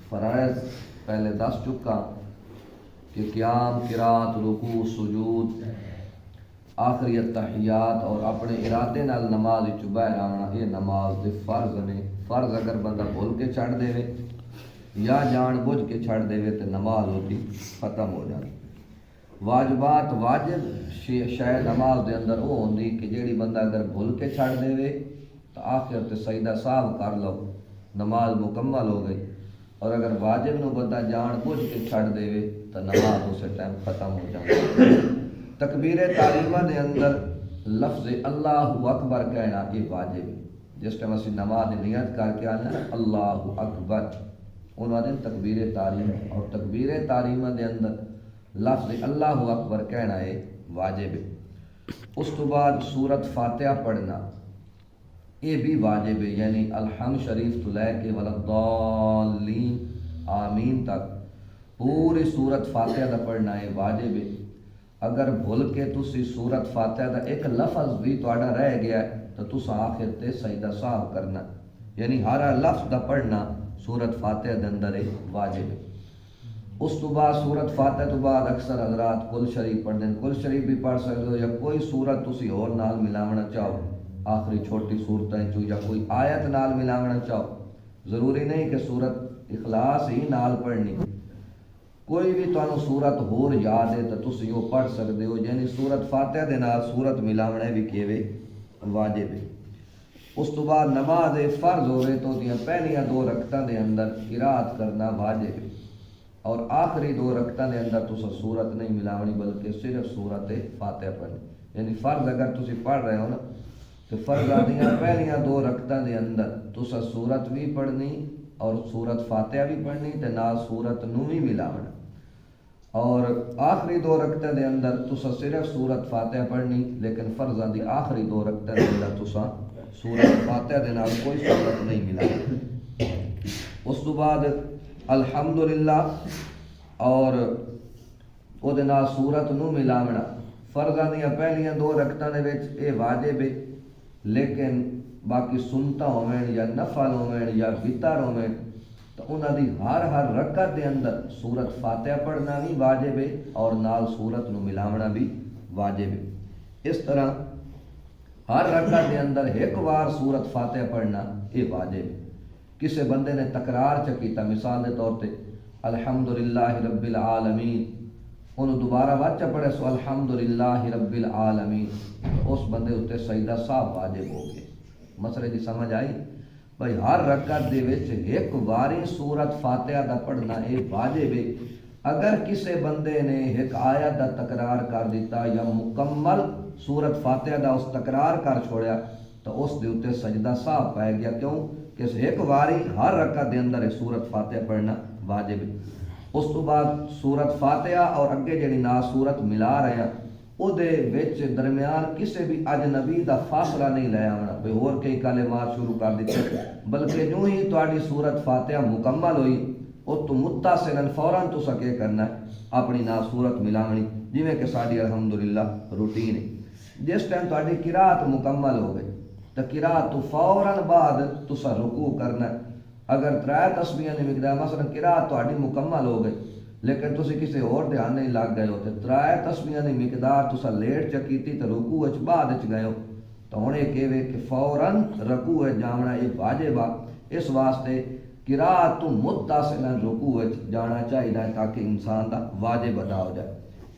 فرائض پہلے دس چکا کہ قیام، قرات، رکوع، سجود، آخری التحیات اور اپنے ارادے نال نماز وچوں باہر آنا، یہ نماز دے فرض نے۔ فرض اگر بندہ بھول کے چھڑ دے یا جان بوجھ کے چھڑ دے تے نماز ہوتی ختم ہو جاتی۔ واجبات، واجب شے نماز دے اندر وہ ہوندی کہ جیڑی بندہ اگر بھول کے چھڑ دے تو آخر تے سجدہ سہو کر لو، نماز مکمل ہو گئی۔ اور اگر واجب نو بندہ جان بوجھ کے چھڑ دے تو نماز اسے ٹائم ختم ہو جاتی۔ تکبیر تعلیمہ دے اندر لفظ اللہ اکبر کہنا یہ واجب ہے۔ جس ٹائم اسی نماز نیت کر کے آنا اللہ اکبر، انہوں نے تکبیر تعلیم، اور تکبیر تعلیمہ دے اندر لفظ اللہ اکبر کہنا ہے واجب ہے۔ اس تو بعد سورت فاتحہ پڑھنا یہ بھی واجب ہے، یعنی الحمد شریف تو لے کے ولضالین آمین تک پوری سورت فاتحہ دا پڑھنا ہے واجب ہے۔ اگر بھول کے تسی سورت فاتحہ دا ایک لفظ بھی تہاڈا رہ گیا ہے تو تسا آخر تے سجدہ سہو کرنا، یعنی ہر لفظ دا پڑھنا سورت فاتحہ دے اندر ہے واجب ہے۔ اس تو بعد سورت فاتحہ تو بعد اکثر حضرات کل شریف پڑھ دیں، کل شریف بھی پڑھ سکتے ہو، یا کوئی سورت تسی اور نال ملاونا چاہو آخری چھوٹی صورتیں چو، یا کوئی آیت نال ملاونا چاہو، ضروری نہیں کہ سورت اخلاص ہی نال پڑھنی، کوئی بھی تانوں سورت ہور یاد ہے تو تسی وہ پڑھ سکتے ہو، یعنی سورت فاتحہ دے نال سورت ملاونا بھی کیوے واجب ہے۔ اس تو بعد نماز فرض ہوئے تو دیاں پہلیاں دو رکعتاں دے اندر قرات کرنا واجب ہے، اور آخری دو رکعتاں دے اندر تسا سورت نہیں ملاونی بلکہ صرف سورت فاتحہ پڑھنی، یعنی فرض اگر تسی پڑھ رہے ہو نا تو فرض دیاں پہلیاں دو رکعتاں دے اندر تسا سورت بھی پڑھنی اور سورت فاتحہ بھی پڑھنی تے نال سورت نو بھی ملاونا، اور آخری دو رکعتاں دے اندر تسا صرف سورت فاتحہ پڑھنی، لیکن فرضاں دی آخری دو رکعتاں دے اندر تسا سورت فاتحہ دے نال کوئی سورت نہیں ملاوی۔ اس تو بعد الحمدللہ اور او دے نال سورت نو ملاونا فرضاں دیاں پہلیاں دو رکعتاں دے وچ اے واجب ہے، لیکن باقی سنتاں ہوویں یا نفل ہوویں یا وتر ہوویں تو انہاں دی ہر رکعت دے اندر سورت فاتحہ پڑھنا بھی واجب ہے اور نال سورت نو ملاونا بھی واجب ہے۔ اس طرح ہر رکعت دے اندر ایک بار سورت فاتحہ پڑھنا یہ واجب ہے۔ کسے بندے نے تکرار چکیتا، مثال دے طور تے الحمدللہ رب العالمین، انہوں دوبارہ واچا پڑھے سو الحمدللہ رب العالمین، اس بندے اتے سجدہ سہو واجب ہو گئے۔ مسئلے دی سمجھ آئی؟ بھائی ہر رکعت دے وچ ایک واری سورت فاتحہ دا پڑھنا اے واجب ہے۔ اگر کسے بندے نے ایک آیت دا تکرار کر دیتا یا مکمل سورت فاتحہ دا اس تکرار کر چھوڑیا تو اس دے اتے سجدہ سہو پائے گیا، کیوں کہ ایک واری ہر رکعت دے اندر سورت فاتحہ پڑھنا واجب ہے۔ اس تو بعد سورت فاتحہ اور اگے جڑی نا سورت ملا رہے ہیں او دے وچ درمیان کسے بھی اجنبی دا فاصلہ نہیں لے آونا، بھئی اور کئی کلمات شروع کر دیتے، بلکہ جو ہی تہاڈی سورت فاتحہ مکمل ہوئی او تو متصلاً فوراً تسا کیا کرنا ہے اپنی نا سورت ملاونی، جویں کہ ساڈی الحمدللہ روٹین ہے۔ جس ٹائم تہاڈی قرات مکمل ہو گئی تو قرات تو فوراً بعد تسا رکوع کرنا ہے۔ اگر 3 تسبیحاں دی مقدار مثلا قرات تہاڈی مکمل ہو گئی لیکن تسی کسی اور دھیان نہیں لگ گئے ہو تے 3 تسبیحاں دی مقدار تسا لیٹ چکیتی تے رکوع وچ بعد وچ گئے ہو تو ہن یہ کہے کہ فوراً رکوع وچ جانا یہ واجب ہے۔ اس واسطے قرات تو متصلاً رکوع وچ جانا چاہیے تاکہ انسان دا واجب ادا ہو جائے۔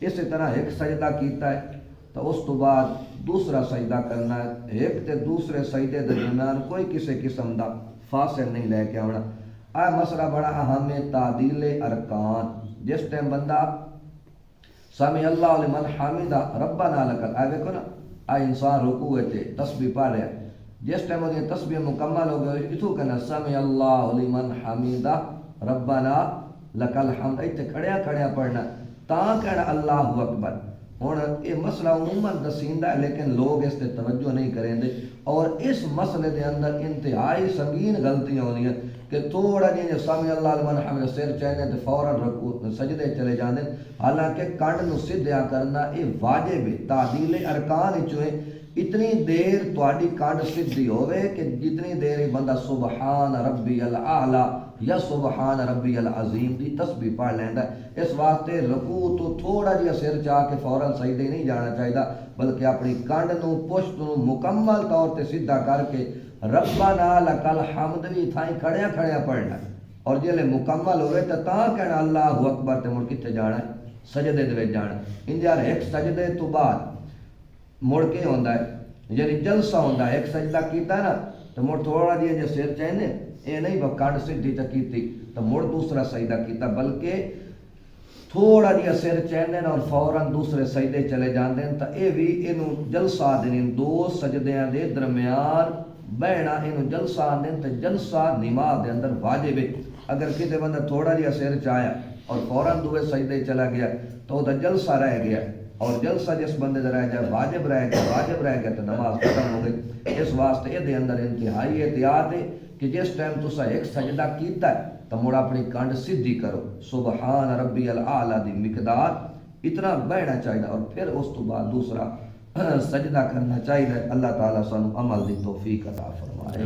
اسی طرح ایک سجدہ کیتا ہے تو اس تو بعد دوسرا سجدہ کرنا ہے، ایک تے دوسرے سجدے دے درمیان کوئی کسی قسم دا فاصل نہیں لے کے آنا۔ اے مسئلہ بڑا اہم ہے، تعدیل ارکان۔ جس ٹائم بندہ سمع اللہ لمن حمدہ ربنا لک، اے دیکھو نا اے انسان رکوع تے تسبیح پڑھ رہا ہے، جس ٹائم وہ تسبیح مکمل ہو گئی اتھوں کہنا سمع اللہ لمن حمدہ ربنا لک الحمد، ایتھے کھڑیا پڑھنا تاں کہنا اللہ اکبر۔ ہن یہ مسئلہ عموماً دسیندا ہے لیکن لوگ اس تے توجہ نہیں کریں دے، اور اس مسئلے دے اندر انتہائی سنگین غلطیاں ہونی ہیں کہ تھوڑا جی سمع اللہ لمن حمدہ سر چاہنے تے فوراً رکوع سجدے چلے جاندے، حالانکہ کنڈ نو سدھیا کرنا یہ واجب ہے، تعدیل ارکان وچوں ہے۔ اتنی دیر تہاڈی کنڈ سدھی ہوے کہ جتنی دیر بندہ سبحان ربی الاعلی یا سبحان ربی العظیم دی تسبیح پڑھ لیندا ہے۔ اس واسطے رکوع تو تھوڑا جہا سر چاہ کے فوراً سجدے نہیں جانا چاہیے، بلکہ اپنی کنڈ نو پشت نو مکمل طور تے سیدھا کر کے ربنا لک الحمد بھی تھائیں کھڑیاں کھڑیاں پڑھنا ہے، اور جلے مکمل ہوئے تو کہنا اللہ اکبر تے مڑ کتے جانا ہے، سجدے دے وچ جانا ہے۔ انجار ایک سجدے تو بعد مڑ کے ہوندا ہے، یعنی جلسہ ہوندا ہے، ایک سجدہ کیتا ہے نا تو مڑ تھوڑا جہا جو سر چاہنے یہ نہیں کنڈ سیدھی چکیتی تو مڑ دوسرا سجدہ کیتا، بلکہ تھوڑا جہا سر چہنے اور فوراً دوسرے سجدے چلے جاندے ہیں، تو یہ بھی اینوں جلسہ آدھے دو سجدیاں دے درمیان بہنا اینوں جلسہ آدھے، تو جلسہ نماز دے اندر واجب ہے۔ اگر کسی بندہ تھوڑا جہا سر چاہیا اور فوراً دوسرے سجدے چلا گیا تو وہ جلسہ رہ گیا، اور جلسہ جس بندے دا رہ جائے واجب رہ گیا تو نماز ختم ہو گئی۔ اس واسطے یہ اندر انتہائی احتیاط ہے کہ جس ٹائم تسا ایک سجدہ کیتا ہے تو مڑ اپنی کنڈ سیدھی کرو، سبحان ربی العالی دی مقدار اتنا بہنا چاہیے، اور پھر اس تو بعد دوسرا سجدہ کرنا چاہیے۔ اللہ تعالیٰ سانو عمل دی توفیق عطا فرمائے۔